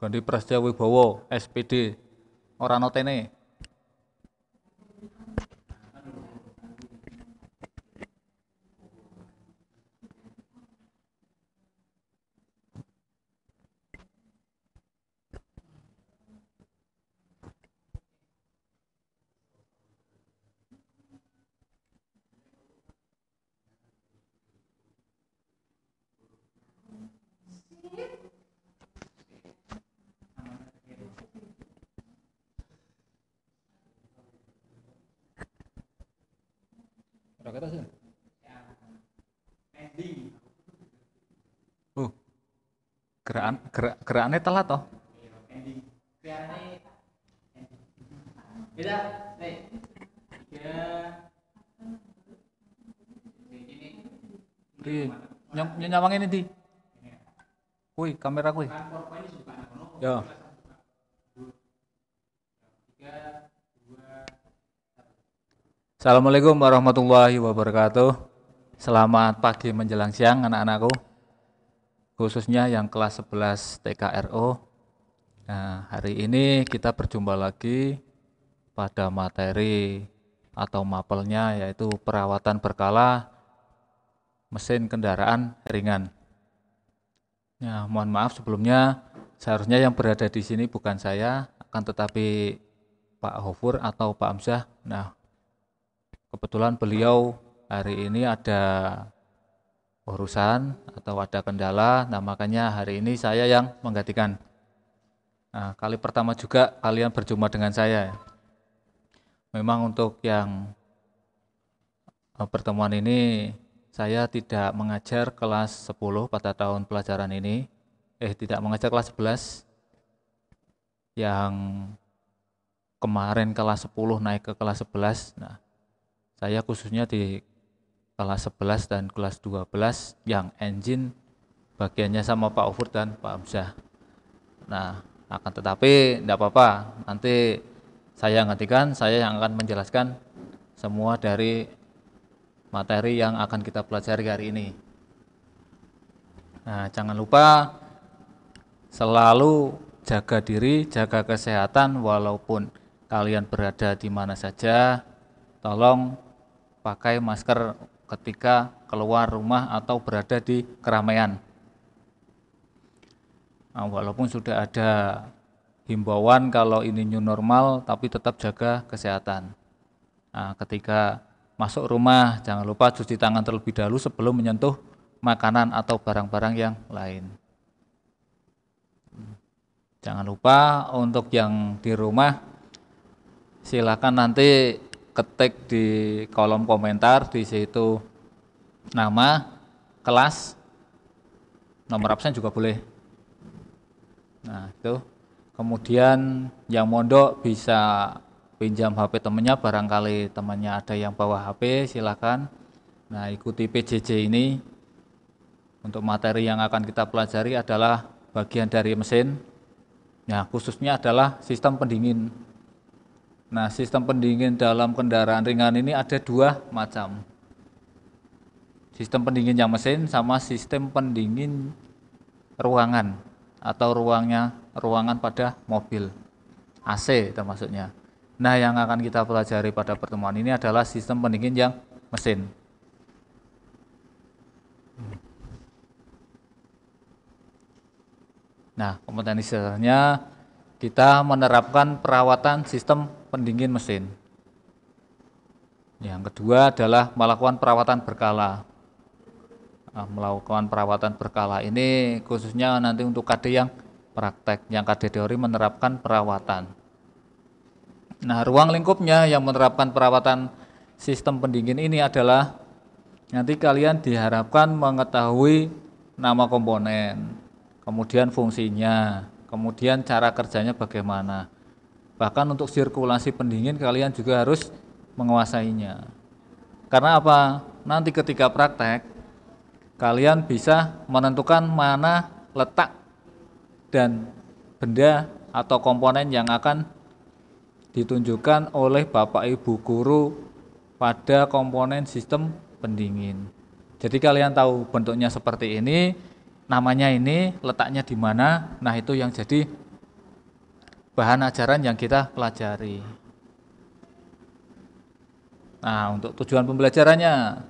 Dandi Prasetya Wibowo, SPD, ora notene. Ora kata sih. Oh, gerakannya telat toh. Beda, nih. Ya. Nyawang ini di. Woi, kamera kuwi. Ya. Assalamualaikum warahmatullahi wabarakatuh. Selamat pagi menjelang siang anak-anakku. Khususnya yang kelas 11 TKRO. Nah, hari ini kita berjumpa lagi pada materi atau mapelnya yaitu perawatan berkala mesin kendaraan ringan. Ya, mohon maaf sebelumnya, seharusnya yang berada di sini bukan saya, akan tetapi Pak Hofur atau Pak Amsyah. Nah, kebetulan beliau hari ini ada urusan atau ada kendala, nah makanya hari ini saya yang menggantikan. Nah, kali pertama juga kalian berjumpa dengan saya. Memang untuk yang pertemuan ini saya tidak mengajar kelas 10 pada tahun pelajaran ini. Tidak mengajar kelas 11. Yang kemarin kelas 10 naik ke kelas 11. Nah, saya khususnya di kelas 11 dan kelas 12 yang engine bagiannya sama Pak Ofur dan Pak Amsyah. Nah, akan tetapi tidak apa-apa. Nanti saya gantikan, saya yang akan menjelaskan semua dari materi yang akan kita pelajari hari ini. Nah, jangan lupa selalu jaga diri, jaga kesehatan walaupun kalian berada di mana saja. Tolong pakai masker ketika keluar rumah atau berada di keramaian. Nah, walaupun sudah ada himbauan kalau ini new normal, tapi tetap jaga kesehatan. Nah, ketika masuk rumah, jangan lupa cuci tangan terlebih dahulu sebelum menyentuh makanan atau barang-barang yang lain. Jangan lupa untuk yang di rumah, silakan nanti ketik di kolom komentar, di situ nama, kelas, nomor absen juga boleh. Nah, itu. Kemudian yang mondok bisa pinjam HP temannya, barangkali temannya ada yang bawa HP, silakan. Nah, ikuti PJJ ini. Untuk materi yang akan kita pelajari adalah bagian dari mesin. Nah, khususnya adalah sistem pendingin. Nah, sistem pendingin dalam kendaraan ringan ini ada dua macam. Sistem pendingin yang mesin sama sistem pendingin ruangan atau ruangan pada mobil, AC termasuknya. Nah, yang akan kita pelajari pada pertemuan ini adalah sistem pendingin yang mesin. Nah, kompetensi dasarnya kita menerapkan perawatan sistem pendingin mesin. Yang kedua adalah melakukan perawatan berkala. Nah, melakukan perawatan berkala ini khususnya nanti untuk KD yang praktek, yang KD teori menerapkan perawatan. Nah, ruang lingkupnya yang menerapkan perawatan sistem pendingin ini adalah nanti kalian diharapkan mengetahui nama komponen, kemudian fungsinya, kemudian cara kerjanya bagaimana. Bahkan untuk sirkulasi pendingin kalian juga harus menguasainya. Karena apa? Nanti ketika praktek kalian bisa menentukan mana letak dan benda atau komponen yang akan ditunjukkan oleh Bapak Ibu guru pada komponen sistem pendingin. Jadi kalian tahu bentuknya seperti ini, namanya ini, letaknya di mana. Nah, itu yang jadi bahan ajaran yang kita pelajari. Nah, untuk tujuan pembelajarannya,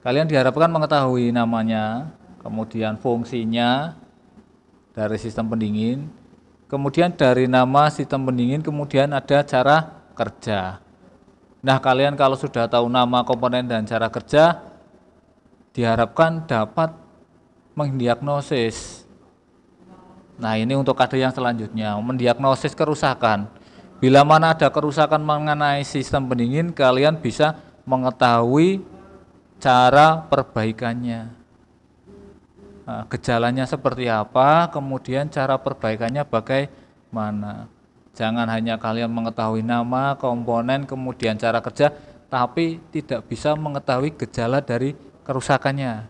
kalian diharapkan mengetahui namanya, kemudian fungsinya dari sistem pendingin, kemudian dari nama sistem pendingin, kemudian ada cara kerja. Nah, kalian kalau sudah tahu nama komponen dan cara kerja, diharapkan dapat mendiagnosis. Nah, ini untuk kade yang selanjutnya, mendiagnosis kerusakan. Bila mana ada kerusakan mengenai sistem pendingin, kalian bisa mengetahui cara perbaikannya. Nah, gejalanya seperti apa, kemudian cara perbaikannya bagaimana. Jangan hanya kalian mengetahui nama, komponen, kemudian cara kerja, tapi tidak bisa mengetahui gejala dari kerusakannya.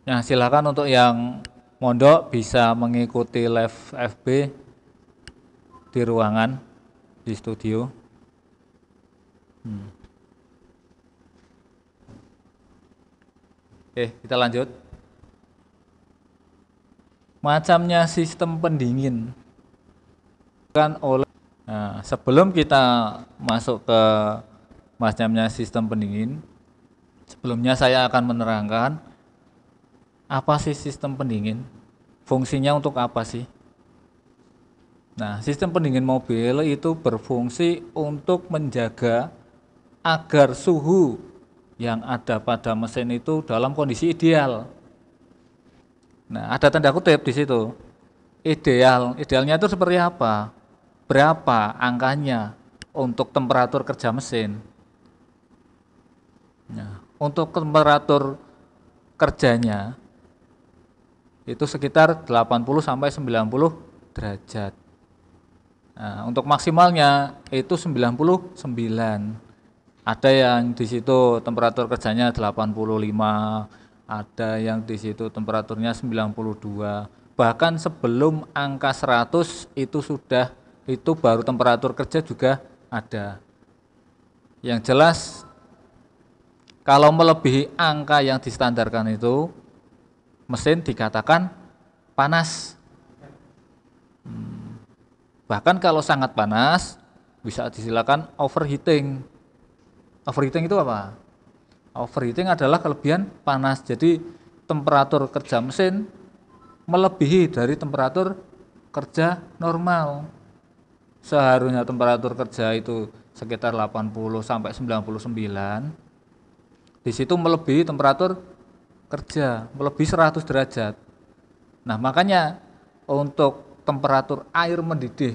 Nah, silakan untuk yang mondok bisa mengikuti live FB di ruangan, di studio. Oke, kita lanjut. Macamnya sistem pendingin. Nah, sebelum kita masuk ke macamnya sistem pendingin, sebelumnya saya akan menerangkan apa sih sistem pendingin, fungsinya untuk apa sih. Nah, sistem pendingin mobil itu berfungsi untuk menjaga agar suhu yang ada pada mesin itu dalam kondisi ideal. Nah, ada tanda kutip di situ. Idealnya itu seperti apa? Berapa angkanya untuk temperatur kerja mesin? Nah, untuk temperatur kerjanya itu sekitar 80 sampai 90 derajat. Nah, untuk maksimalnya itu 99. Ada yang di situ temperatur kerjanya 85, ada yang di situ temperaturnya 92. Bahkan sebelum angka 100 itu baru temperatur kerja juga ada. Yang jelas kalau melebihi angka yang distandarkan itu mesin dikatakan panas. Bahkan kalau sangat panas bisa disilakan overheating. Overheating itu apa? Overheating adalah kelebihan panas. Jadi temperatur kerja mesin melebihi dari temperatur kerja normal. Seharusnya temperatur kerja itu sekitar 80 sampai 99. Di situ melebihi temperatur kerja, melebihi 100 derajat. Nah, makanya untuk temperatur air mendidih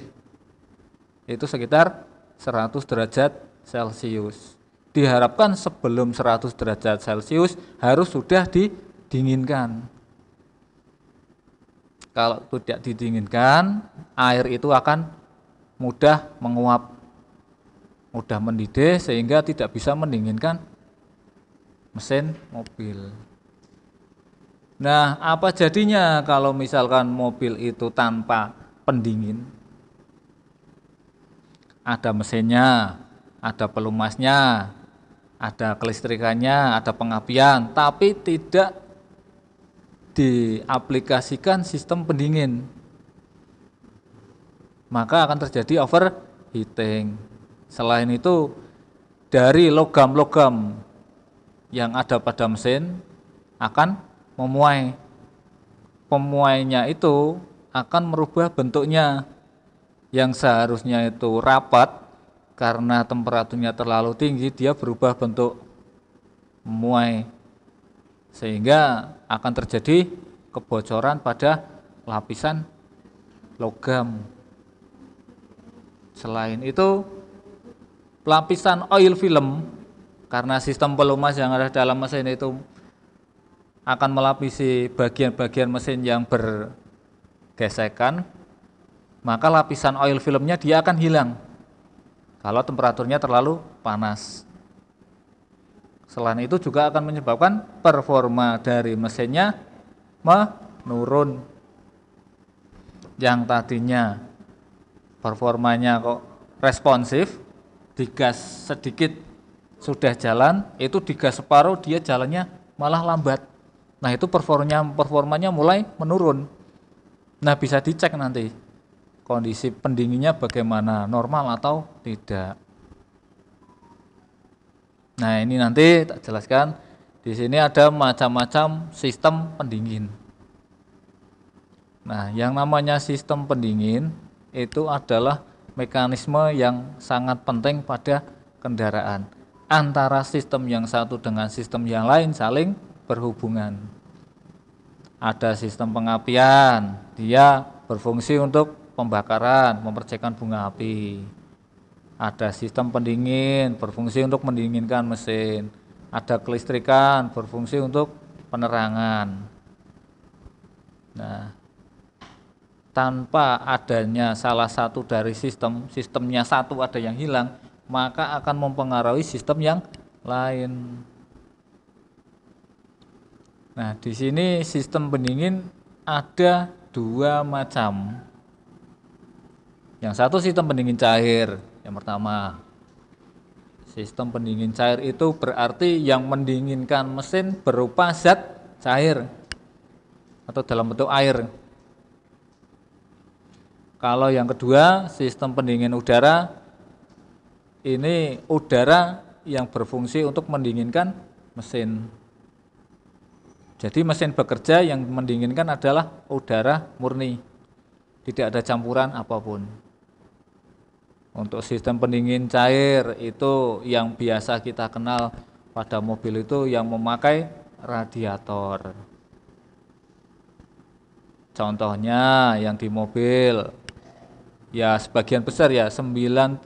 itu sekitar 100 derajat Celcius. Diharapkan sebelum 100 derajat Celcius harus sudah didinginkan. Kalau tidak didinginkan, air itu akan mudah menguap, mudah mendidih sehingga tidak bisa mendinginkan mesin mobil. Nah, apa jadinya kalau misalkan mobil itu tanpa pendingin? Ada mesinnya, ada pelumasnya, ada kelistrikannya, ada pengapian, tapi tidak diaplikasikan sistem pendingin. Maka akan terjadi overheating. Selain itu, dari logam-logam yang ada pada mesin akan memuai. Pemuainya itu akan merubah bentuknya yang seharusnya itu rapat karena temperaturnya terlalu tinggi, dia berubah bentuk memuai sehingga akan terjadi kebocoran pada lapisan logam. Selain itu, lapisan oil film karena sistem pelumas yang ada dalam mesin itu akan melapisi bagian-bagian mesin yang bergesekan, maka lapisan oil filmnya dia akan hilang kalau temperaturnya terlalu panas. Selain itu juga akan menyebabkan performa dari mesinnya menurun. Yang tadinya performanya kok responsif, digas sedikit sudah jalan, itu digas separuh dia jalannya malah lambat. Nah, itu performanya mulai menurun. Nah, bisa dicek nanti kondisi pendinginnya bagaimana, normal atau tidak. Nah, ini nanti tak jelaskan. Di sini ada macam-macam sistem pendingin. Nah, yang namanya sistem pendingin itu adalah mekanisme yang sangat penting pada kendaraan. Antara sistem yang satu dengan sistem yang lain saling berhubungan. Ada sistem pengapian, dia berfungsi untuk pembakaran, mempercikan bunga api. Ada sistem pendingin, berfungsi untuk mendinginkan mesin. Ada kelistrikan, berfungsi untuk penerangan. Nah, tanpa adanya salah satu dari sistemnya satu ada yang hilang, maka akan mempengaruhi sistem yang lain. Nah, di sini sistem pendingin ada dua macam. Yang satu sistem pendingin cair, yang pertama. Sistem pendingin cair itu berarti yang mendinginkan mesin berupa zat cair atau dalam bentuk air. Kalau yang kedua, sistem pendingin udara, ini udara yang berfungsi untuk mendinginkan mesin. Jadi mesin bekerja yang mendinginkan adalah udara murni, tidak ada campuran apapun. Untuk sistem pendingin cair itu yang biasa kita kenal pada mobil itu yang memakai radiator. Contohnya yang di mobil, ya sebagian besar ya 99%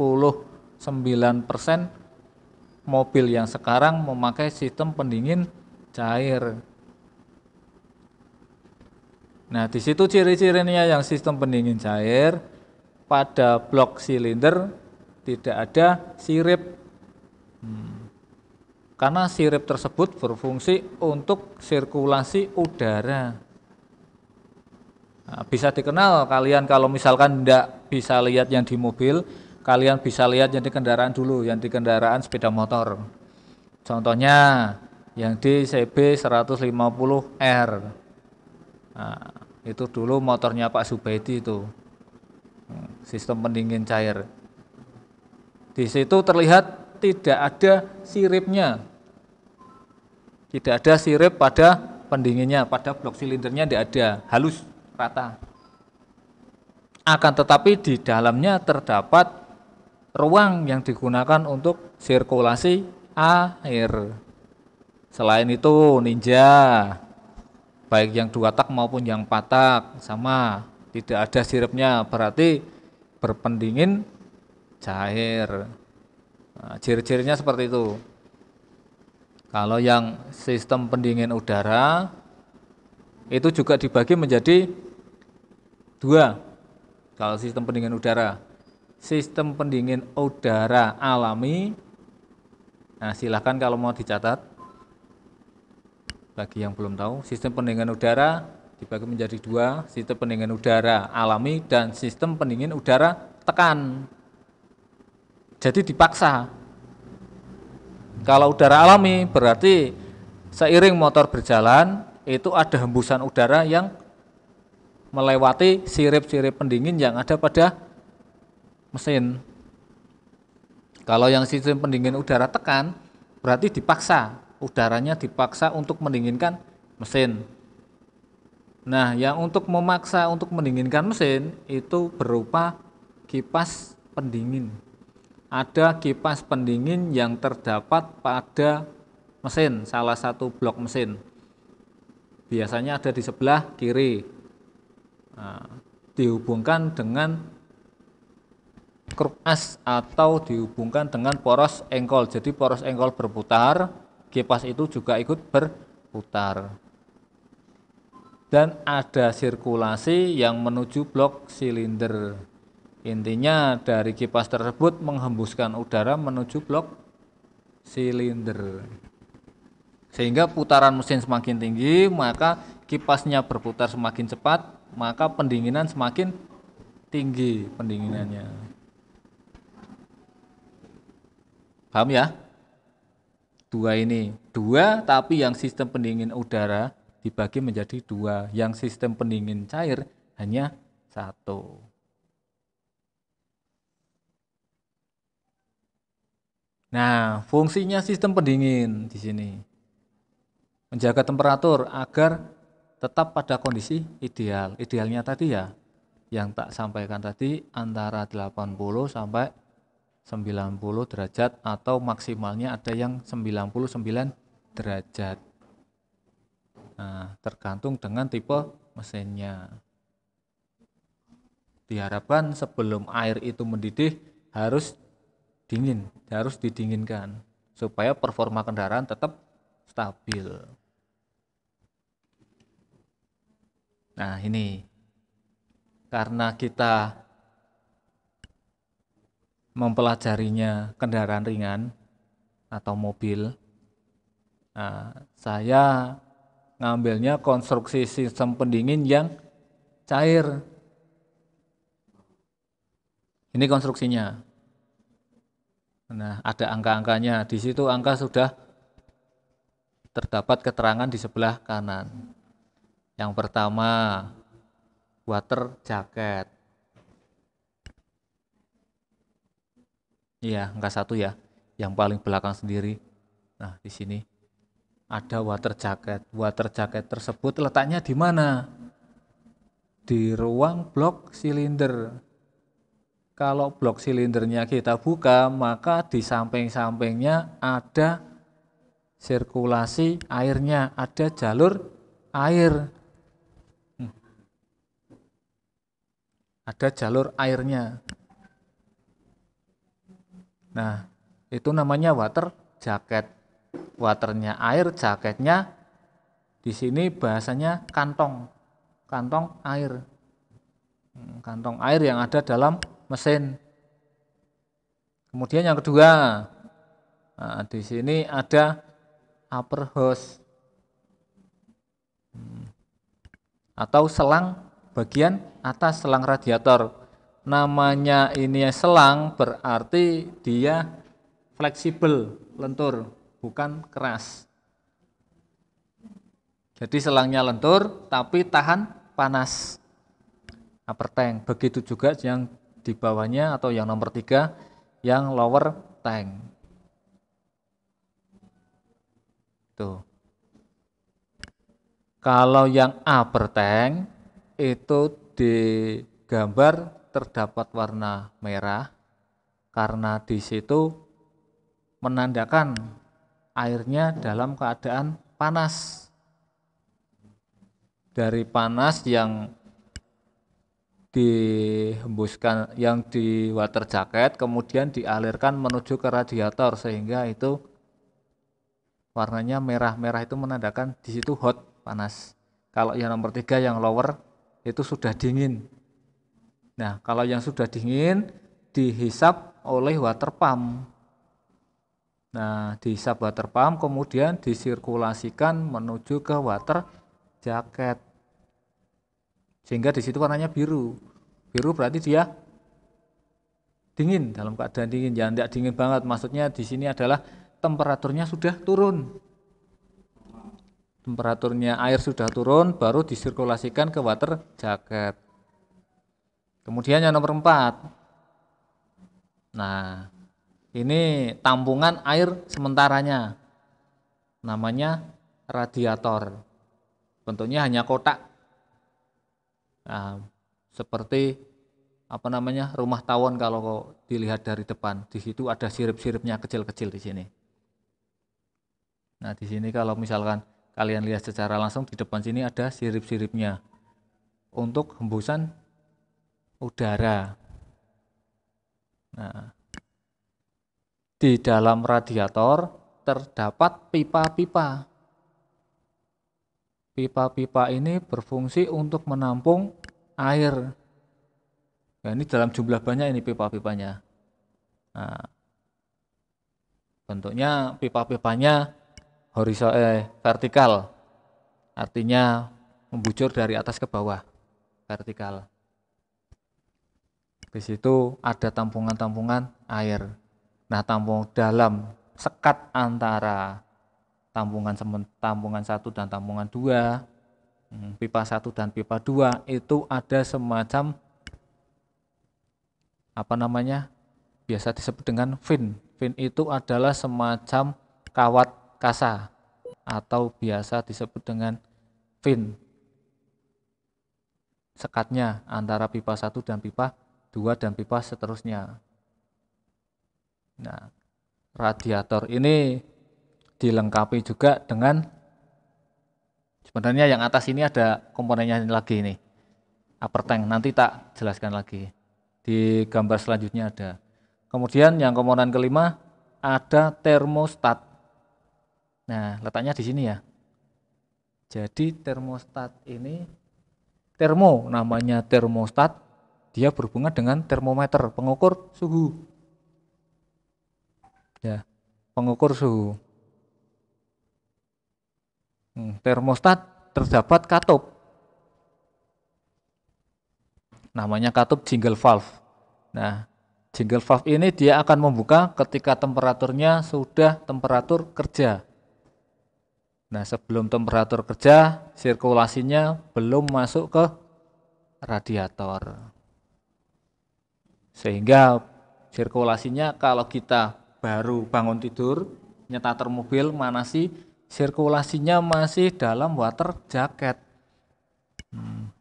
mobil yang sekarang memakai sistem pendingin cair. Nah, di situ ciri-cirinya yang sistem pendingin cair, pada blok silinder tidak ada sirip. Karena sirip tersebut berfungsi untuk sirkulasi udara. Nah, bisa dikenal kalian kalau misalkan tidak bisa lihat yang di mobil, kalian bisa lihat yang di kendaraan dulu, yang di kendaraan sepeda motor. Contohnya yang di CB 150R. Nah, itu dulu motornya Pak Subaidi itu, sistem pendingin cair. Di situ terlihat tidak ada siripnya, tidak ada sirip pada pendinginnya, pada blok silindernya tidak ada, halus, rata. Akan tetapi di dalamnya terdapat ruang yang digunakan untuk sirkulasi air. Selain itu Ninja, baik yang 2 tak maupun yang 4 tak sama, tidak ada siripnya, berarti berpendingin cair. Nah, ciri-cirinya seperti itu. Kalau yang sistem pendingin udara itu juga dibagi menjadi dua. Kalau sistem pendingin udara, sistem pendingin udara alami. Nah, silahkan kalau mau dicatat. Bagi yang belum tahu, sistem pendingin udara dibagi menjadi dua, sistem pendingin udara alami dan sistem pendingin udara tekan. Jadi dipaksa. Kalau udara alami berarti seiring motor berjalan itu ada hembusan udara yang melewati sirip-sirip pendingin yang ada pada mesin. Kalau yang sistem pendingin udara tekan berarti dipaksa, udaranya dipaksa untuk mendinginkan mesin. Nah, yang untuk memaksa untuk mendinginkan mesin itu berupa kipas pendingin. Ada kipas pendingin yang terdapat pada mesin, salah satu blok mesin. Biasanya ada di sebelah kiri. Nah, dihubungkan dengan kruk as atau dihubungkan dengan poros engkol. Jadi poros engkol berputar, kipas itu juga ikut berputar. Dan ada sirkulasi yang menuju blok silinder. Intinya dari kipas tersebut menghembuskan udara menuju blok silinder. Sehingga putaran mesin semakin tinggi, maka kipasnya berputar semakin cepat, maka pendinginan semakin tinggi pendinginannya. Paham ya? Dua ini, dua tapi yang sistem pendingin udara dibagi menjadi dua. Yang sistem pendingin cair hanya satu. Nah, fungsinya sistem pendingin di sini menjaga temperatur agar tetap pada kondisi ideal. Idealnya tadi ya, yang tak sampaikan tadi antara 80 sampai 90 derajat atau maksimalnya ada yang 99 derajat. Nah, tergantung dengan tipe mesinnya. Diharapkan sebelum air itu mendidih harus dingin, harus didinginkan supaya performa kendaraan tetap stabil. Nah, ini karena kita mempelajarinya kendaraan ringan atau mobil, nah, saya ngambilnya konstruksi sistem pendingin yang cair. Ini konstruksinya. Nah, ada angka-angkanya. Di situ angka sudah terdapat keterangan di sebelah kanan. Yang pertama, water jacket. Iya, angka 1 ya. Yang paling belakang sendiri. Nah, di sini ada water jacket. Water jacket tersebut letaknya di mana? Di ruang blok silinder. Kalau blok silindernya kita buka, maka di samping-sampingnya ada sirkulasi airnya, ada jalur air. Ada jalur airnya. Nah, itu namanya water jacket. Waternya air, jaketnya di sini bahasanya kantong. Kantong air. Kantong air yang ada dalam mesin. Kemudian yang kedua, nah, di sini ada upper hose atau selang bagian atas, selang radiator. Namanya ini selang berarti dia fleksibel, lentur, bukan keras. Jadi selangnya lentur tapi tahan panas. Upper tank. Begitu juga yang di bawahnya atau yang nomor 3 yang lower tank. Tuh. Kalau yang upper tank itu di gambar terdapat warna merah karena di situ menandakan airnya dalam keadaan panas. Dari panas yang dihembuskan, yang di water jacket kemudian dialirkan menuju ke radiator sehingga itu warnanya merah-merah, itu menandakan di situ hot, panas. Kalau yang nomor 3 yang lower itu sudah dingin. Nah, kalau yang sudah dingin dihisap oleh water pump. Nah, dihisap water pump kemudian disirkulasikan menuju ke water jacket. Sehingga di situ warnanya biru. Biru berarti dia dingin, dalam keadaan dingin. Ya, tidak dingin banget. Maksudnya di sini adalah temperaturnya sudah turun. Temperaturnya air sudah turun, baru disirkulasikan ke water jacket. Kemudian yang nomor 4. Nah, ini tampungan air sementaranya. Namanya radiator. Bentuknya hanya kotak. Nah, seperti rumah tawon kalau dilihat dari depan. Di situ ada sirip-siripnya kecil-kecil di sini. Nah, di sini kalau misalkan kalian lihat secara langsung di depan sini ada sirip-siripnya untuk hembusan udara. Nah, di dalam radiator terdapat pipa-pipa. Pipa-pipa ini berfungsi untuk menampung air. Nah, ini dalam jumlah banyak ini pipa-pipanya. Nah, bentuknya pipa-pipanya vertikal. Artinya membujur dari atas ke bawah. Vertikal. Di situ ada tampungan-tampungan air. Nah, tampung dalam sekat antara tampungan 1 dan tampungan 2 Pipa 1 dan pipa 2 itu ada semacam apa namanya? Biasa disebut dengan fin. Fin itu adalah semacam kawat kasa atau biasa disebut dengan fin. Sekatnya antara pipa 1 dan pipa 2 dan pipa seterusnya. Nah, radiator ini dilengkapi juga dengan, sebenarnya yang atas ini ada komponennya lagi nih, upper tank, nanti tak jelaskan lagi. Di gambar selanjutnya ada. Kemudian yang komponen kelima ada termostat. Nah, letaknya di sini ya. Jadi termostat ini, namanya termostat, dia berhubungan dengan termometer, pengukur suhu. Ya, pengukur suhu. Termostat terdapat katup. Namanya katup jingle valve. Nah, jingle valve ini dia akan membuka ketika temperaturnya sudah temperatur kerja. Nah, sebelum temperatur kerja, sirkulasinya belum masuk ke radiator. Sehingga sirkulasinya kalau kita baru bangun tidur, nyetar mobil, manasi, sirkulasinya masih dalam water jacket.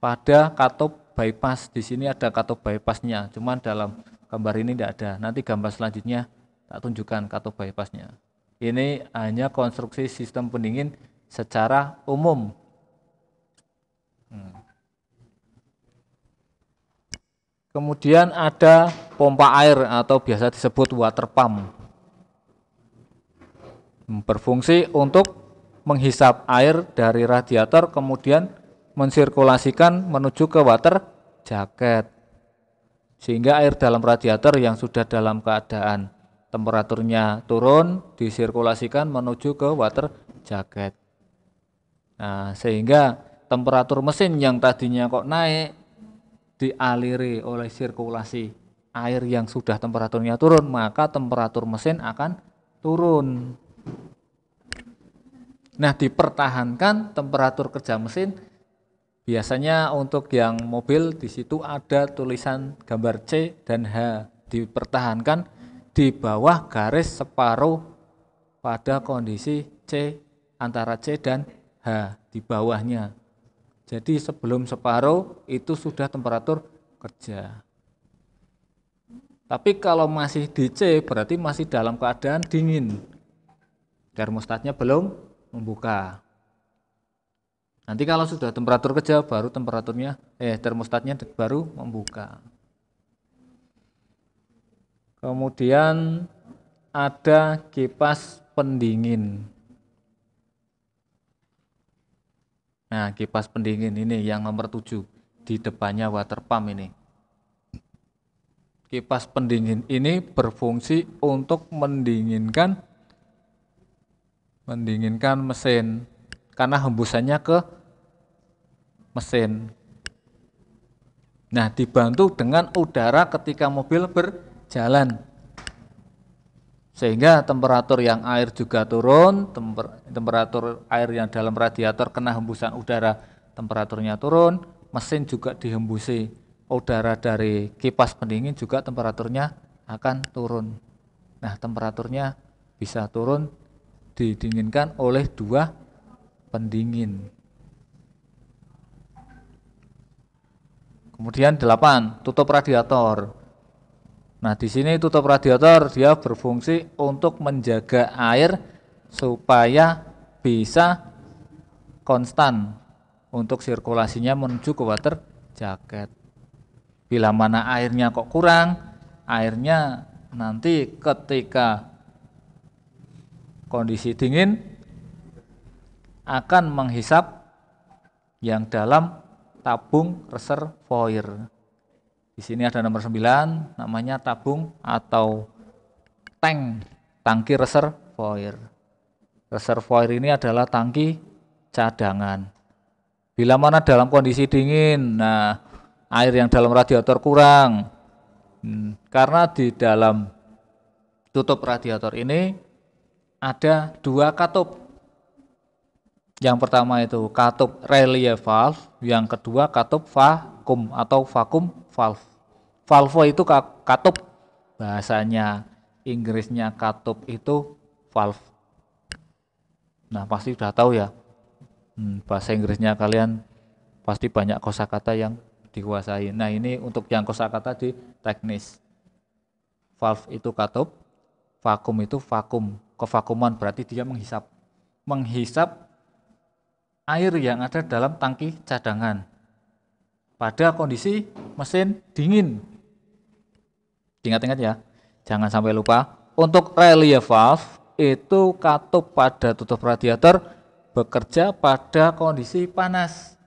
Pada katup bypass, di sini ada katup bypassnya, cuman dalam gambar ini tidak ada. Nanti gambar selanjutnya tak tunjukkan katup bypassnya. Ini hanya konstruksi sistem pendingin secara umum. Kemudian ada pompa air atau biasa disebut water pump. Berfungsi untuk menghisap air dari radiator kemudian mensirkulasikan menuju ke water jacket. Sehingga air dalam radiator yang sudah dalam keadaan temperaturnya turun disirkulasikan menuju ke water jacket. Nah, sehingga temperatur mesin yang tadinya kok naik dialiri oleh sirkulasi air yang sudah temperaturnya turun, maka temperatur mesin akan turun. Nah, dipertahankan temperatur kerja mesin. Biasanya untuk yang mobil di situ ada tulisan gambar C dan H, dipertahankan di bawah garis separuh pada kondisi C, antara C dan H di bawahnya. Jadi sebelum separuh itu sudah temperatur kerja. Tapi kalau masih di C berarti masih dalam keadaan dingin. Termostatnya belum membuka. Nanti kalau sudah temperatur kerja baru termostatnya baru membuka. Kemudian ada kipas pendingin. Nah, kipas pendingin ini yang nomor 7 di depannya water pump ini. Kipas pendingin ini berfungsi untuk mendinginkan mesin karena hembusannya ke mesin. Nah, dibantu dengan udara ketika mobil berjalan. Sehingga temperatur yang air juga turun, temperatur air yang dalam radiator kena hembusan udara, temperaturnya turun, mesin juga dihembusi udara dari kipas pendingin juga temperaturnya akan turun. Nah, temperaturnya bisa turun didinginkan oleh dua pendingin. Kemudian 8, tutup radiator. Nah, di sini tutup radiator dia berfungsi untuk menjaga air supaya bisa konstan untuk sirkulasinya menuju ke water jacket. Bila mana airnya kok kurang, airnya nanti ketika kondisi dingin akan menghisap yang dalam tabung reservoir. Di sini ada nomor 9, namanya tabung atau tangki reservoir. Reservoir ini adalah tangki cadangan. Bila mana dalam kondisi dingin, nah air yang dalam radiator kurang. Karena di dalam tutup radiator ini ada dua katup. Yang pertama itu katup relief valve, yang kedua katup vakum atau vakum valve. Valve itu katup, bahasanya Inggrisnya katup itu valve. Nah pasti sudah tahu ya, bahasa Inggrisnya kalian pasti banyak kosakata yang dikuasai. Nah ini untuk yang kosakata di teknis. Valve itu katup, vakum itu vakum, kevakuman berarti dia menghisap air yang ada dalam tangki cadangan pada kondisi mesin dingin. Ingat-ingat ya, jangan sampai lupa. Untuk relief valve itu katup pada tutup radiator bekerja pada kondisi panas,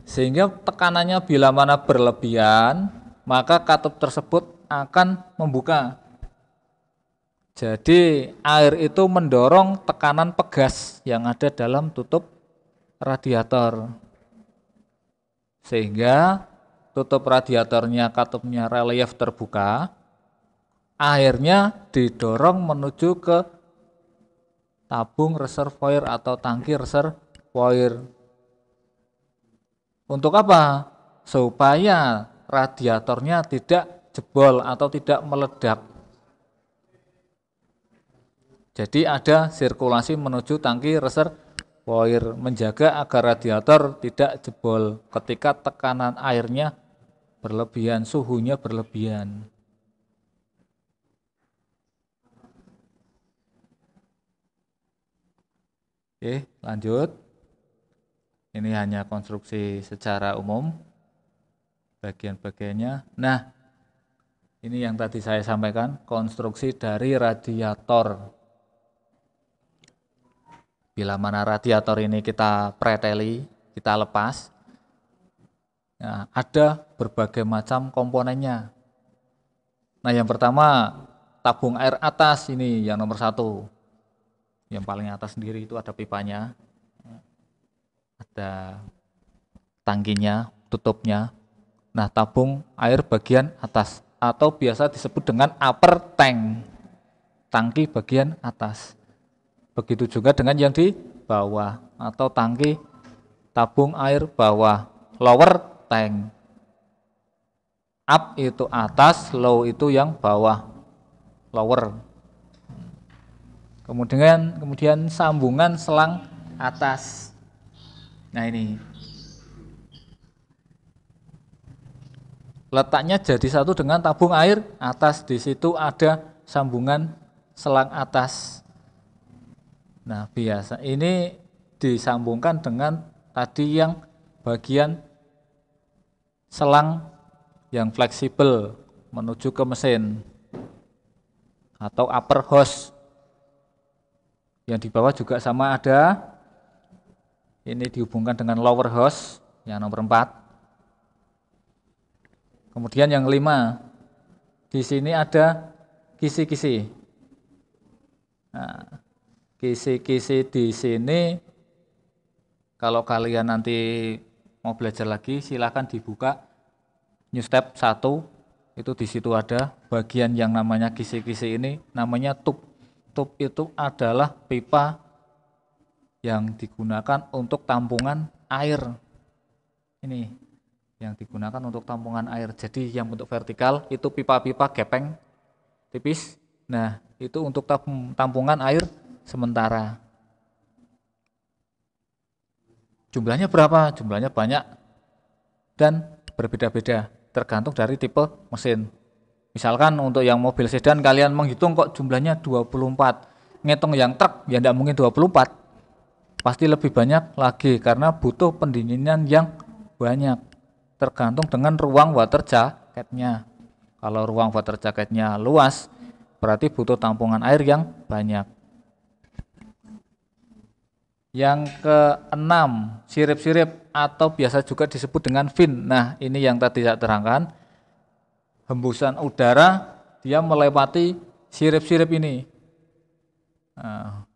sehingga tekanannya bila mana berlebihan maka katup tersebut akan membuka. Jadi air itu mendorong tekanan pegas yang ada dalam tutup radiator, sehingga tutup radiatornya katupnya relief terbuka, airnya didorong menuju ke tabung reservoir atau tangki reservoir. Untuk apa? Supaya radiatornya tidak jebol atau tidak meledak. Jadi ada sirkulasi menuju tangki reservoir, menjaga agar radiator tidak jebol ketika tekanan airnya berlebihan, suhunya berlebihan. Oke, lanjut. Ini hanya konstruksi secara umum, bagian-bagiannya. Nah, ini yang tadi saya sampaikan, konstruksi dari radiator. Bila mana radiator ini kita preteli, kita lepas, nah, ada berbagai macam komponennya. Nah, yang pertama, tabung air atas ini yang nomor 1. Yang paling atas sendiri itu ada pipanya, ada tangkinya, tutupnya. Nah, tabung air bagian atas atau biasa disebut dengan upper tank, tangki bagian atas. Begitu juga dengan yang di bawah atau tangki tabung air bawah, lower tank. Up itu atas, low itu yang bawah, lower. Kemudian sambungan selang atas. Nah ini letaknya jadi satu dengan tabung air atas. Di situ ada sambungan selang atas. Nah biasa ini disambungkan dengan tadi yang bagian selang yang fleksibel menuju ke mesin atau upper hose. Yang di bawah juga sama ada. Ini dihubungkan dengan lower hose yang nomor 4. Kemudian yang 5, di sini ada kisi-kisi. Nah, kisi-kisi di sini kalau kalian nanti mau belajar lagi silahkan dibuka new step 1, itu di situ ada bagian yang namanya kisi-kisi ini namanya tube. Tube itu adalah pipa yang digunakan untuk tampungan air. Ini yang digunakan untuk tampungan air. Jadi yang bentuk vertikal itu pipa-pipa gepeng tipis. Nah, itu untuk tampungan air sementara. Jumlahnya berapa? Jumlahnya banyak dan berbeda-beda, tergantung dari tipe mesin. Misalkan untuk yang mobil sedan kalian menghitung kok jumlahnya 24. Ngitung yang truk ya tidak mungkin 24. Pasti lebih banyak lagi karena butuh pendinginan yang banyak. Tergantung dengan ruang water jacketnya. Kalau ruang water jacketnya luas, berarti butuh tampungan air yang banyak. Yang ke-6, sirip-sirip atau biasa juga disebut dengan fin. Nah, ini yang tadi saya terangkan. Hembusan udara dia melewati sirip-sirip ini. Nah,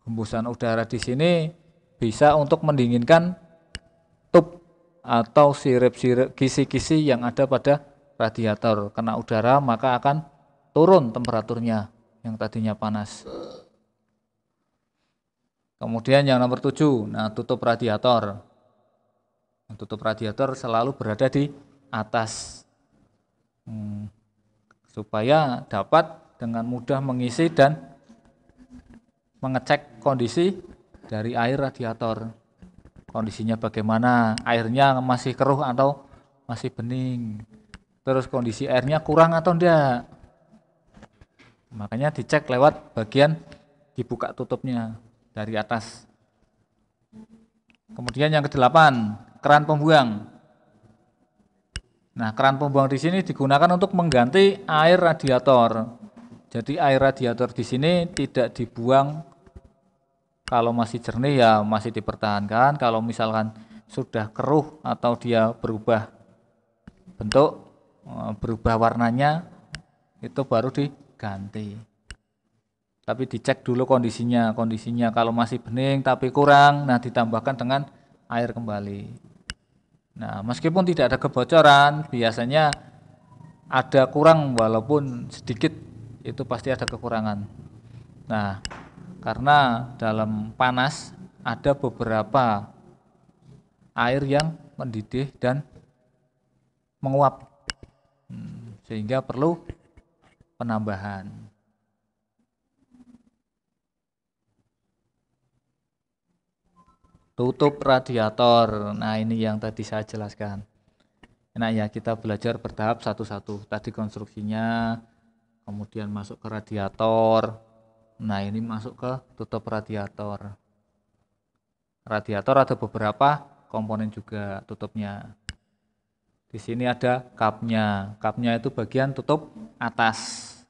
hembusan udara di sini bisa untuk mendinginkan tub atau sirip-sirip kisi-kisi yang ada pada radiator. Kena udara maka akan turun temperaturnya yang tadinya panas. Kemudian yang nomor 7, nah tutup radiator. Tutup radiator selalu berada di atas supaya dapat dengan mudah mengisi dan mengecek kondisi dari air radiator. Kondisinya bagaimana, airnya masih keruh atau masih bening. Terus kondisi airnya kurang atau enggak. Makanya dicek lewat bagian dibuka tutupnya dari atas. Kemudian yang ke-8, keran pembuang. Nah, keran pembuang di sini digunakan untuk mengganti air radiator. Jadi air radiator di sini tidak dibuang kalau masih jernih ya masih dipertahankan. Kalau misalkan sudah keruh atau dia berubah bentuk, berubah warnanya, itu baru diganti. Tapi dicek dulu kondisinya kalau masih bening tapi kurang, nah ditambahkan dengan air kembali. Nah, meskipun tidak ada kebocoran, biasanya ada kurang walaupun sedikit, itu pasti ada kekurangan. Nah, karena dalam panas ada beberapa air yang mendidih dan menguap, sehingga perlu penambahan. Tutup radiator. Nah, ini yang tadi saya jelaskan. Nah, ya kita belajar bertahap satu-satu. Tadi konstruksinya, kemudian masuk ke radiator. Nah, ini masuk ke tutup radiator. Radiator ada beberapa komponen juga tutupnya. Di sini ada kapnya. Kapnya itu bagian tutup atas.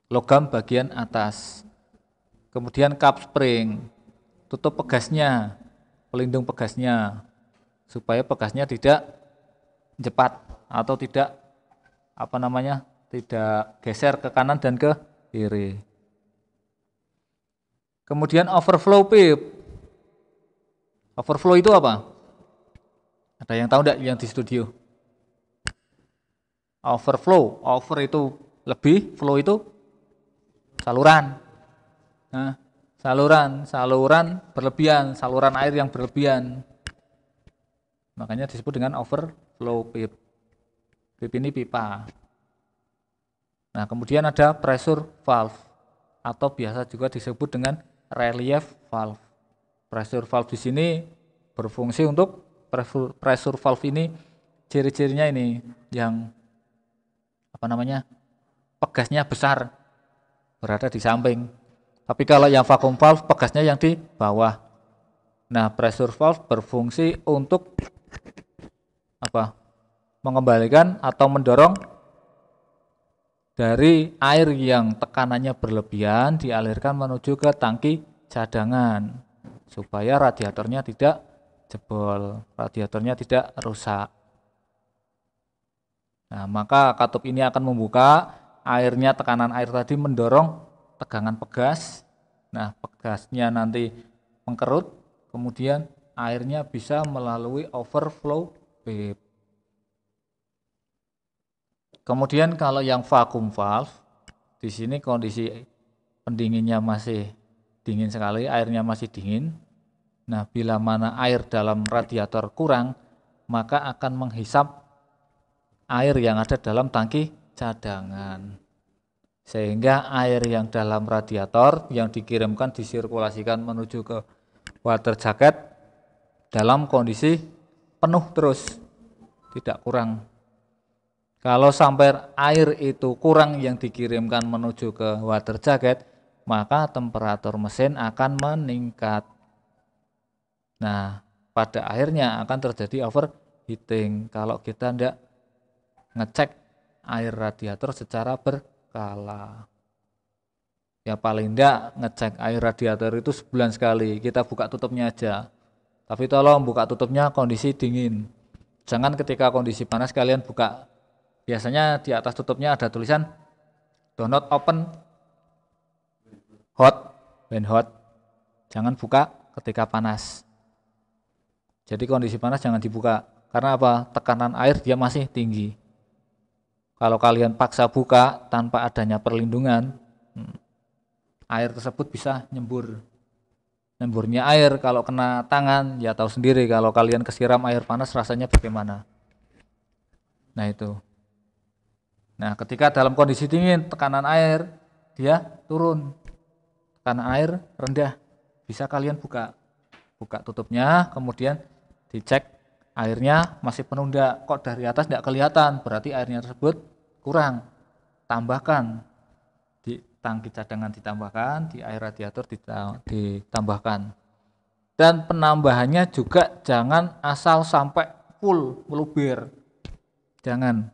Logam bagian atas. Kemudian kap spring. Tutup pegasnya, pelindung pegasnya, supaya pegasnya tidak cepat atau tidak tidak geser ke kanan dan ke kiri. Kemudian overflow pipe. Overflow itu apa? Ada yang tahu enggak yang di studio? Overflow, over itu lebih, flow itu saluran. Nah, saluran berlebihan, saluran air yang berlebihan. Makanya disebut dengan overflow pipe. Pipe ini pipa. Nah, kemudian ada pressure valve atau biasa juga disebut dengan relief valve. Pressure valve di sini berfungsi untuk pressure valve ini ciri-cirinya ini yang pegasnya besar berada di samping. Tapi kalau yang vacuum valve pegasnya yang di bawah. Nah, pressure valve berfungsi untuk mengembalikan atau mendorong dari air yang tekanannya berlebihan dialirkan menuju ke tangki cadangan supaya radiatornya tidak jebol, radiatornya tidak rusak. Nah, maka katup ini akan membuka airnya, tekanan air tadi mendorong tegangan pegas. Nah, pegasnya nanti mengkerut, kemudian airnya bisa melalui overflow pipe. Kemudian kalau yang vacuum valve, di sini kondisi pendinginnya masih dingin sekali, airnya masih dingin. Nah, bila mana air dalam radiator kurang, maka akan menghisap air yang ada dalam tangki cadangan. Sehingga air yang dalam radiator yang dikirimkan disirkulasikan menuju ke water jacket dalam kondisi penuh terus, tidak kurang. Kalau sampai air itu kurang yang dikirimkan menuju ke water jacket, maka temperatur mesin akan meningkat. Nah, pada akhirnya akan terjadi overheating kalau kita tidak ngecek air radiator secara berkala. Ya paling tidak ngecek air radiator itu sebulan sekali, kita buka tutupnya aja. Tapi tolong buka tutupnya kondisi dingin. Jangan ketika kondisi panas kalian buka. Biasanya di atas tutupnya ada tulisan do not open hot when hot. Jangan buka ketika panas. Jadi kondisi panas jangan dibuka. Karena apa? Tekanan air dia masih tinggi. Kalau kalian paksa buka tanpa adanya perlindungan, air tersebut bisa nyembur. Nyemburnya air kalau kena tangan ya tahu sendiri, kalau kalian kesiram air panas rasanya bagaimana. Nah itu. Nah ketika dalam kondisi dingin tekanan air dia turun, tekanan air rendah. Bisa kalian buka tutupnya, kemudian dicek airnya masih penuh enggak. Kok dari atas enggak kelihatan, berarti airnya tersebut kurang. Tambahkan di tangki cadangan, ditambahkan di air radiator ditambahkan. Dan penambahannya juga jangan asal sampai full meluber, jangan.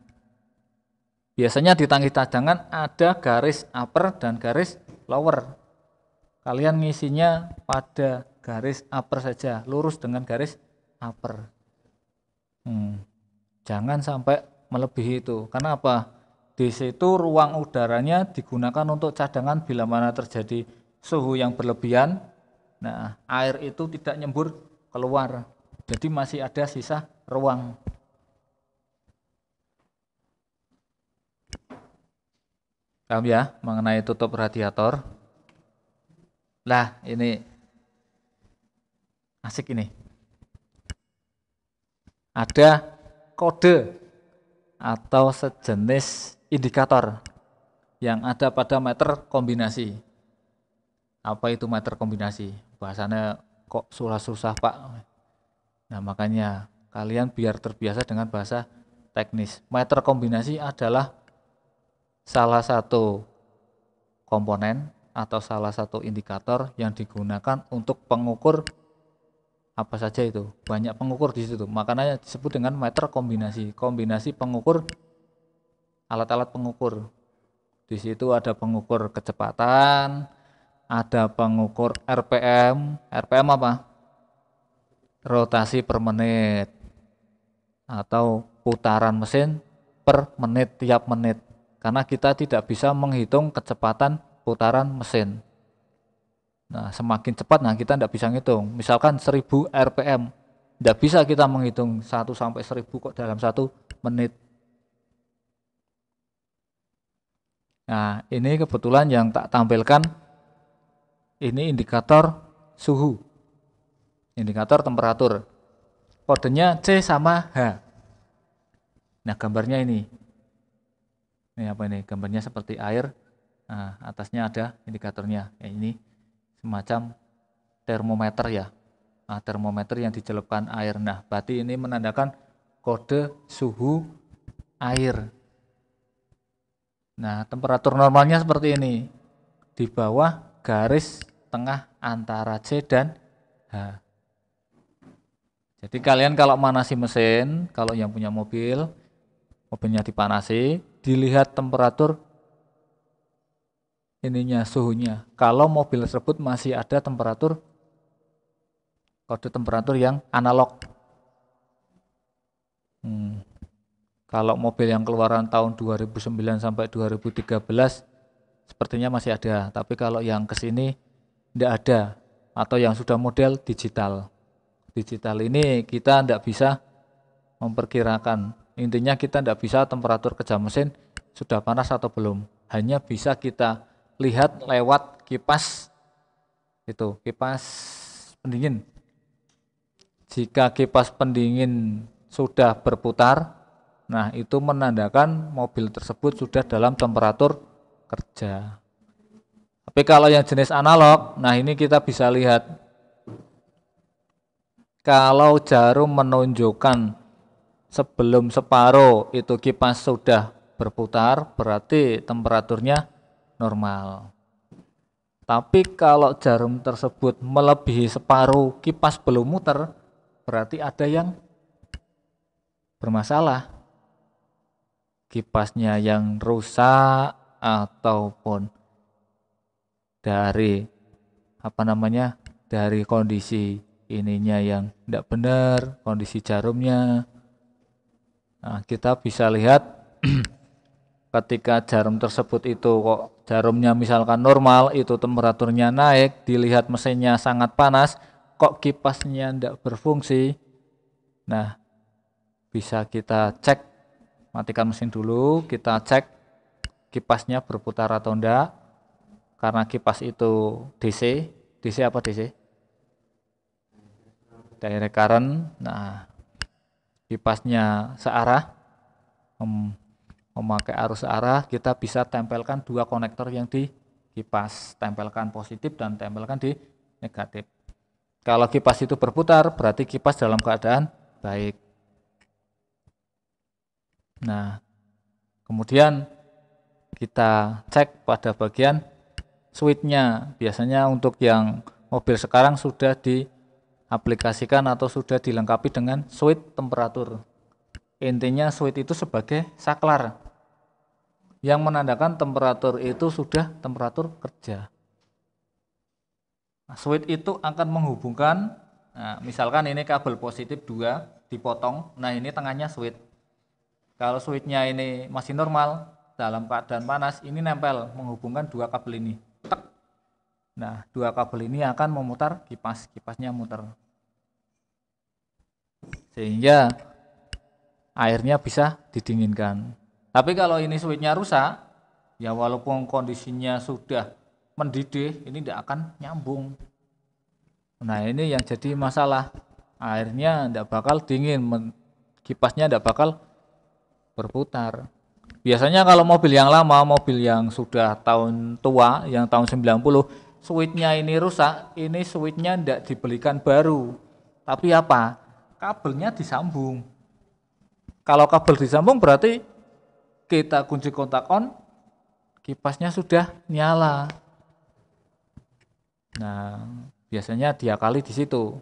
Biasanya di tangki cadangan ada garis upper dan garis lower. Kalian ngisinya pada garis upper saja, lurus dengan garis upper. Jangan sampai melebihi itu. Karena apa? Di situ ruang udaranya digunakan untuk cadangan bila mana terjadi suhu yang berlebihan. Nah, air itu tidak nyembur keluar. Jadi masih ada sisa ruang. Paham ya mengenai tutup radiator? Lah, ini asik ini. Ada kode atau sejenis indikator yang ada pada meter kombinasi. Apa itu meter kombinasi? Bahasanya kok susah-susah Pak. Nah makanya kalian biar terbiasa dengan bahasa teknis. Meter kombinasi adalah salah satu komponen atau salah satu indikator yang digunakan untuk pengukur apa saja itu. Banyak pengukur di situ. Makanya disebut dengan meter kombinasi. Kombinasi pengukur alat-alat pengukur. Di situ ada pengukur kecepatan, ada pengukur RPM. RPM apa? Rotasi per menit atau putaran mesin per menit tiap menit. Karena kita tidak bisa menghitung kecepatan putaran mesin. Nah, semakin cepat kita tidak bisa ngitung. Misalkan 1000 RPM, tidak bisa kita menghitung 1 sampai 1000 kok dalam 1 menit. Nah, ini kebetulan yang tak tampilkan ini indikator suhu. Indikator temperatur. Kodenya C sama H. Nah, gambarnya ini. Ini apa ini? Gambarnya seperti air. Nah, atasnya ada indikatornya. Ini semacam termometer ya. Nah, termometer yang dicelupkan air. Nah, berarti ini menandakan kode suhu air. Nah, temperatur normalnya seperti ini. Di bawah garis tengah antara C dan H. Jadi kalian kalau manasi mesin, kalau yang punya mobil, mobilnya dipanasi, dilihat temperatur ininya, suhunya. Kalau mobil tersebut masih ada temperatur, kode temperatur yang analog. Kalau mobil yang keluaran tahun 2009 sampai 2013 sepertinya masih ada, tapi kalau yang kesini tidak ada, atau yang sudah model digital. Digital ini kita tidak bisa memperkirakan. Intinya kita tidak bisa temperatur kerja mesin sudah panas atau belum. Hanya bisa kita lihat lewat kipas itu, kipas pendingin. Jika kipas pendingin sudah berputar, nah itu menandakan mobil tersebut sudah dalam temperatur kerja. Tapi kalau yang jenis analog, nah ini kita bisa lihat. Kalau jarum menunjukkan sebelum separuh itu kipas sudah berputar, berarti temperaturnya normal. Tapi kalau jarum tersebut melebihi separuh kipas belum muter, berarti ada yang bermasalah. Kipasnya yang rusak ataupun dari dari kondisi ininya yang tidak benar, kondisi jarumnya. Nah, kita bisa lihat ketika jarum tersebut itu kok jarumnya misalkan normal, itu temperaturnya naik, dilihat mesinnya sangat panas, kok kipasnya tidak berfungsi. Nah, bisa kita cek, matikan mesin dulu, kita cek kipasnya berputar atau enggak. karena kipas itu DC, DC apa DC? Direct current. Nah, kipasnya searah, memakai arus searah, kita bisa tempelkan dua konektor yang di kipas, tempelkan positif dan tempelkan di negatif. Kalau kipas itu berputar, berarti kipas dalam keadaan baik. Nah, kemudian kita cek pada bagian switch-nya. Biasanya untuk yang mobil sekarang sudah diaplikasikan atau sudah dilengkapi dengan switch temperatur. Intinya switch itu sebagai saklar yang menandakan temperatur itu sudah temperatur kerja. Nah, switch itu akan menghubungkan, nah, misalkan ini kabel positif 2 dipotong, nah ini tengahnya switch. Kalau switch-nya ini masih normal, dalam keadaan panas, ini nempel menghubungkan dua kabel ini. Nah, dua kabel ini akan memutar kipas, kipasnya muter. Sehingga airnya bisa didinginkan. Tapi kalau ini switch-nya rusak, ya walaupun kondisinya sudah mendidih, ini tidak akan nyambung. Nah, ini yang jadi masalah. Airnya tidak bakal dingin, kipasnya tidak bakal berputar. Biasanya kalau mobil yang lama, mobil yang sudah tahun tua, yang tahun 90, switch-nya ini rusak, ini switch-nya tidak dibelikan baru. Tapi apa? Kabelnya disambung. Kalau kabel disambung berarti kita kunci kontak on, kipasnya sudah nyala. Nah, biasanya diakali di situ.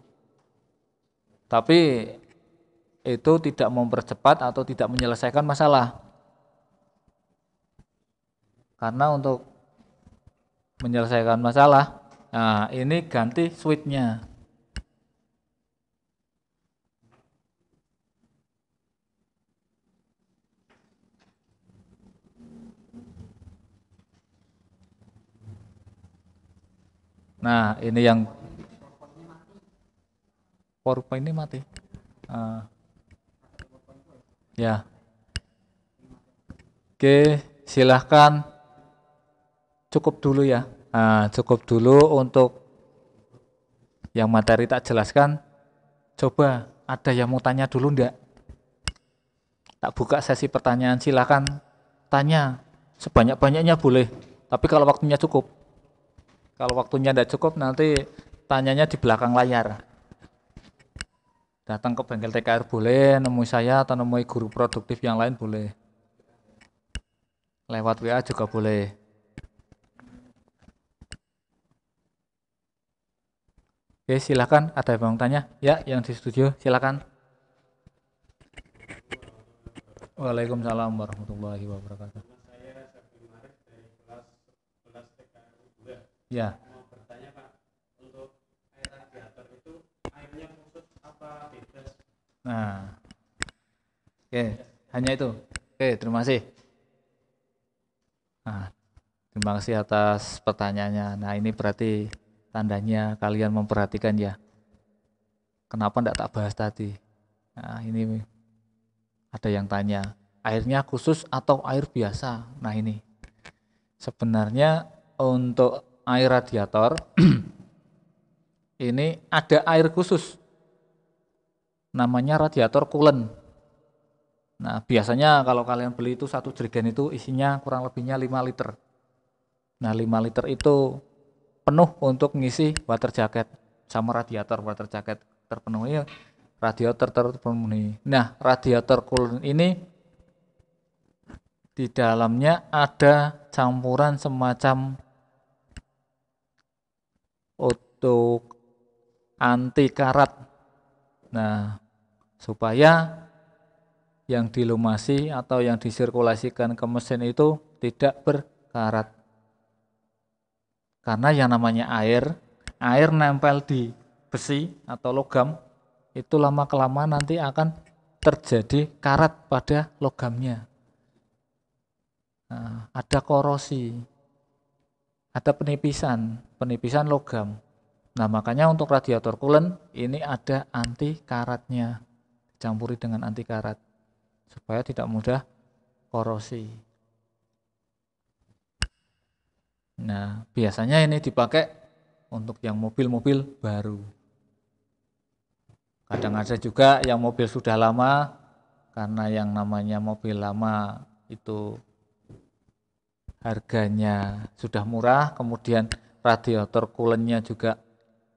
Tapi itu tidak mempercepat atau tidak menyelesaikan masalah. Karena untuk menyelesaikan masalah, nah ini ganti switch-nya. Nah, ini yang PowerPoint ini mati. Ya. Oke, silahkan cukup dulu ya. Nah, cukup dulu untuk yang materi tak jelaskan. Coba ada yang mau tanya dulu enggak? Tak buka sesi pertanyaan, silahkan tanya. Sebanyak-banyaknya boleh. Tapi kalau waktunya cukup. Kalau waktunya enggak cukup nanti tanyanya di belakang layar. Datang ke bengkel TKR boleh, nemui saya atau nemui guru produktif yang lain boleh. Lewat WA juga boleh. Oke, silakan. Ada yang mau tanya? Ya, yang di studio, silakan. Waalaikumsalam warahmatullahi wabarakatuh. Ya. Nah, oke, hanya itu. Oke, terima kasih. Nah, terima kasih atas pertanyaannya. Nah, ini berarti tandanya kalian memperhatikan ya. Kenapa enggak tak bahas tadi? Nah, ini ada yang tanya, airnya khusus atau air biasa? Nah, ini. Sebenarnya untuk air radiator ini ada air khusus. Namanya radiator coolant. Nah, biasanya kalau kalian beli itu satu jerigen itu isinya kurang lebihnya 5 liter. Nah, 5 liter itu penuh untuk ngisi water jacket sama radiator water jacket terpenuhi, radiator terpenuhi. Nah, radiator coolant ini di dalamnya ada campuran semacam untuk anti karat. Nah, supaya yang dilumasi atau yang disirkulasikan ke mesin itu tidak berkarat. Karena yang namanya air nempel di besi atau logam, itu lama-kelamaan nanti akan terjadi karat pada logamnya. Nah, ada korosi, ada penipisan logam. Nah, makanya untuk radiator coolant ini ada anti karatnya, dicampuri dengan anti karat supaya tidak mudah korosi. Nah, biasanya ini dipakai untuk yang mobil-mobil baru. Kadang ada juga yang mobil sudah lama, karena yang namanya mobil lama itu harganya sudah murah, kemudian radiator coolant-nya juga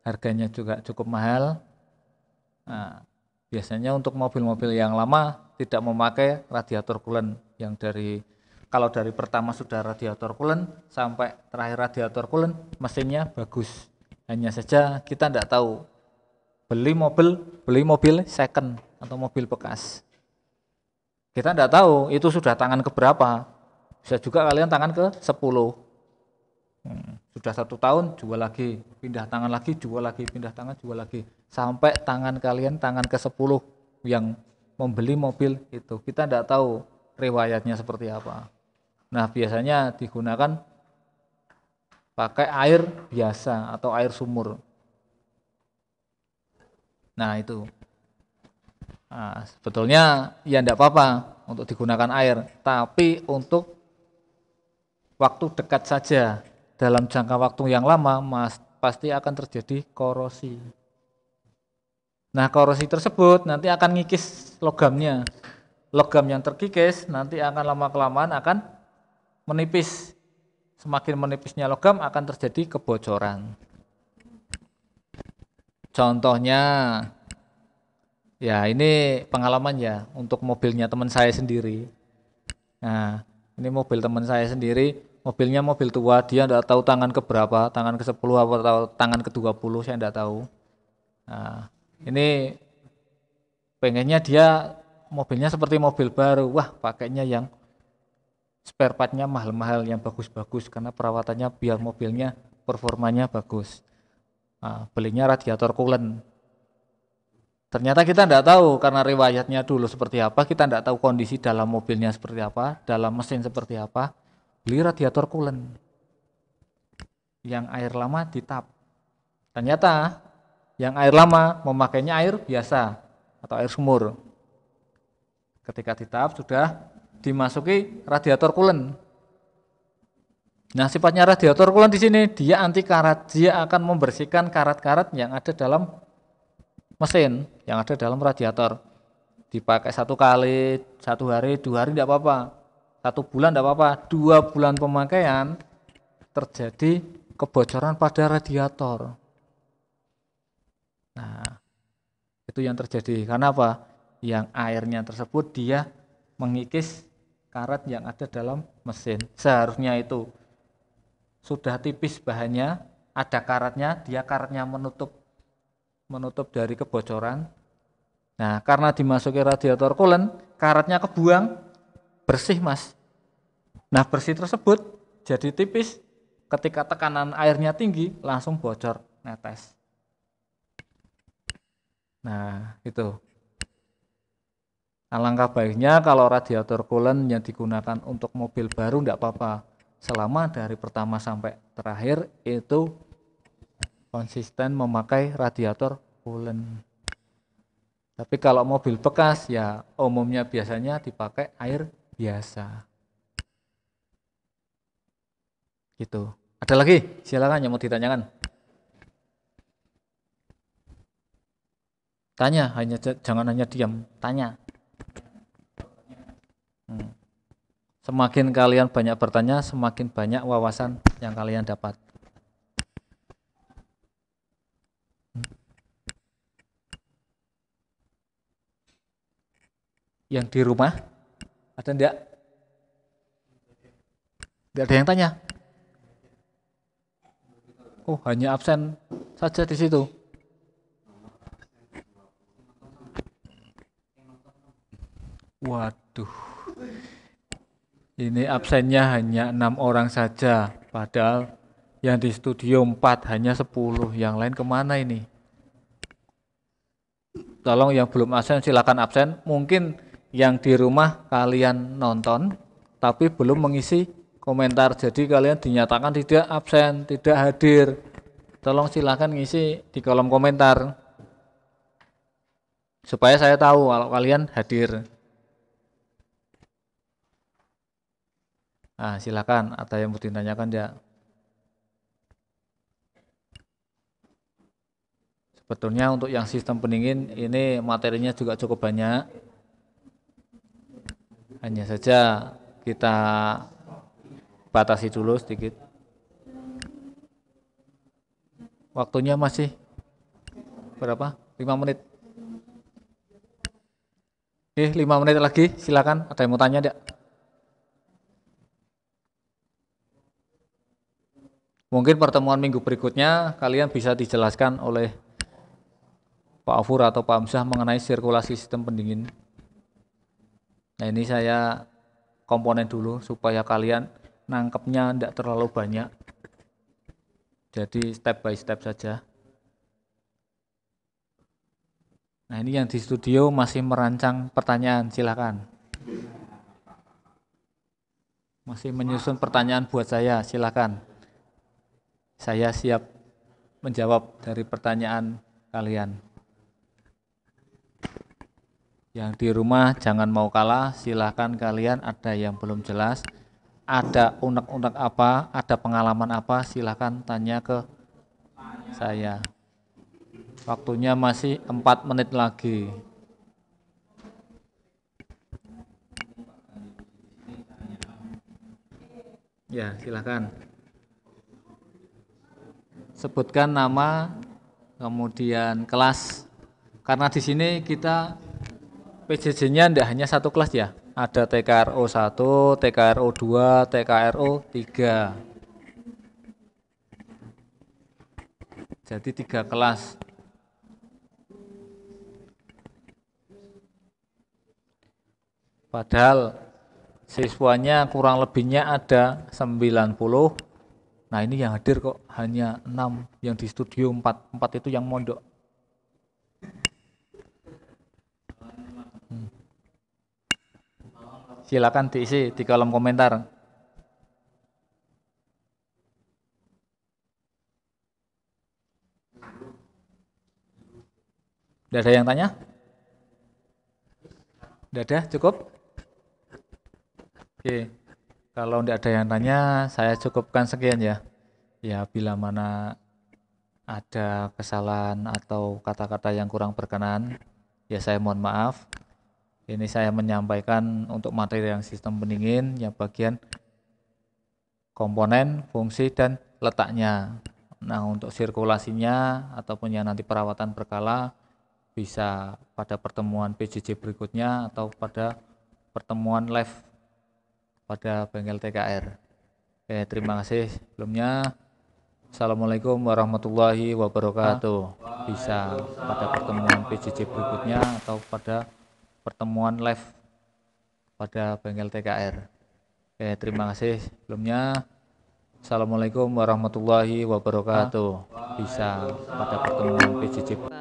harganya juga cukup mahal. Nah, biasanya untuk mobil-mobil yang lama tidak memakai radiator coolant yang kalau dari pertama sudah radiator coolant sampai terakhir radiator coolant mesinnya bagus. Hanya saja kita tidak tahu beli mobil second atau mobil bekas. Kita tidak tahu itu sudah tangan keberapa. Bisa juga kalian tangan ke 10. Sudah 1 tahun jual lagi, pindah tangan lagi, jual lagi, pindah tangan, jual lagi, sampai tangan kalian tangan ke-10 yang membeli mobil itu. Kita tidak tahu riwayatnya seperti apa. Nah, biasanya digunakan pakai air biasa atau air sumur. Nah, itu. Nah, sebetulnya ya tidak apa-apa untuk digunakan air, tapi untuk waktu dekat saja. Dalam jangka waktu yang lama pasti akan terjadi korosi. Nah, korosi tersebut nanti akan ngikis logamnya. Logam yang terkikis nanti akan lama-kelamaan akan menipis. Semakin menipisnya logam akan terjadi kebocoran. Contohnya, ya ini pengalaman ya untuk mobilnya teman saya sendiri. Nah, ini mobil teman saya sendiri, mobilnya mobil tua, dia enggak tahu tangan keberapa, tangan ke-10 atau tangan ke-20, saya enggak tahu. Nah, ini pengennya dia mobilnya seperti mobil baru. Wah, pakainya yang spare partnya mahal-mahal, yang bagus-bagus, karena perawatannya biar mobilnya performanya bagus. Nah, belinya radiator coolant. Ternyata kita tidak tahu karena riwayatnya dulu seperti apa, kita tidak tahu kondisi dalam mobilnya seperti apa, dalam mesin seperti apa. Beli radiator coolant yang air lama ditap. Ternyata yang air lama memakainya air biasa atau air sumur. Ketika ditap sudah dimasuki radiator coolant. Nah, sifatnya radiator coolant di sini dia anti karat, dia akan membersihkan karat-karat yang ada dalam mesin, yang ada dalam radiator. Dipakai 1 kali, 1 hari, 2 hari tidak apa-apa, 1 bulan tidak apa-apa, 2 bulan pemakaian terjadi kebocoran pada radiator. Nah, itu yang terjadi. Karena apa? Yang airnya tersebut dia mengikis karat yang ada dalam mesin. Seharusnya itu sudah tipis bahannya, ada karatnya, dia karatnya menutup dari kebocoran. Nah, karena dimasuki radiator coolant, karatnya kebuang, bersih mas. Nah, bersih tersebut jadi tipis, ketika tekanan airnya tinggi, langsung bocor, netes. Nah, itu. Alangkah baiknya kalau radiator coolant yang digunakan untuk mobil baru tidak apa-apa. Selama dari pertama sampai terakhir itu konsisten memakai radiator coolant. Tapi kalau mobil bekas ya umumnya biasanya dipakai air biasa. Gitu. Ada lagi? Silakan yang mau ditanyakan. Tanya, jangan hanya diam, tanya. Semakin kalian banyak bertanya, semakin banyak wawasan yang kalian dapat. Yang di rumah ada enggak? Enggak ada yang tanya. Oh, hanya absen saja di situ. Waduh. Ini absennya hanya 6 orang saja, padahal yang di studio 4 hanya 10. Yang lain kemana ini? Tolong yang belum absen silakan absen. Mungkin yang di rumah kalian nonton tapi belum mengisi komentar. Jadi kalian dinyatakan tidak absen, tidak hadir. Tolong silakan ngisi di kolom komentar supaya saya tahu kalau kalian hadir. Nah, silakan ada yang mau ditanyakan ya. Sebetulnya untuk yang sistem pendingin ini materinya juga cukup banyak. Hanya saja kita batasi dulu sedikit. Waktunya masih berapa? 5 menit. 5 menit lagi, silakan. Ada yang mau tanya enggak? Mungkin pertemuan minggu berikutnya kalian bisa dijelaskan oleh Pak Afur atau Pak Hamzah mengenai sirkulasi sistem pendingin. Nah ini saya komponen dulu supaya kalian nangkepnya tidak terlalu banyak. Jadi step by step saja. Nah ini yang di studio masih merancang pertanyaan, silakan. Masih menyusun pertanyaan buat saya, silakan. Saya siap menjawab dari pertanyaan kalian. Yang di rumah jangan mau kalah, silakan kalian ada yang belum jelas, ada unek-unek apa, ada pengalaman apa, silakan tanya ke saya. Waktunya masih 4 menit lagi. Ya, silakan. Sebutkan nama, kemudian kelas. Karena di sini kita PJJ-nya tidak hanya satu kelas ya. Ada TKRO 1, TKRO 2, TKRO 3. Jadi 3 kelas. Padahal siswanya kurang lebihnya ada 90. Nah ini yang hadir kok hanya 6, yang di studio 4 itu yang mondok. Silakan diisi di kolom komentar. Tidak ada yang tanya? Tidak ada, cukup? Oke, kalau tidak ada yang tanya, saya cukupkan sekian ya. Ya, bila mana ada kesalahan atau kata-kata yang kurang berkenan, ya saya mohon maaf. Ini saya menyampaikan untuk materi yang sistem pendingin, yang bagian komponen, fungsi, dan letaknya. Nah, untuk sirkulasinya ataupun yang nanti perawatan berkala bisa pada pertemuan PJJ berikutnya atau pada pertemuan live pada bengkel TKR. Terima kasih sebelumnya. Assalamualaikum warahmatullahi wabarakatuh. Bisa pada pertemuan PJJ berikutnya atau pada pertemuan live pada bengkel TKR. Terima kasih sebelumnya. Assalamualaikum warahmatullahi wabarakatuh. Bisa pada pertemuan PJJ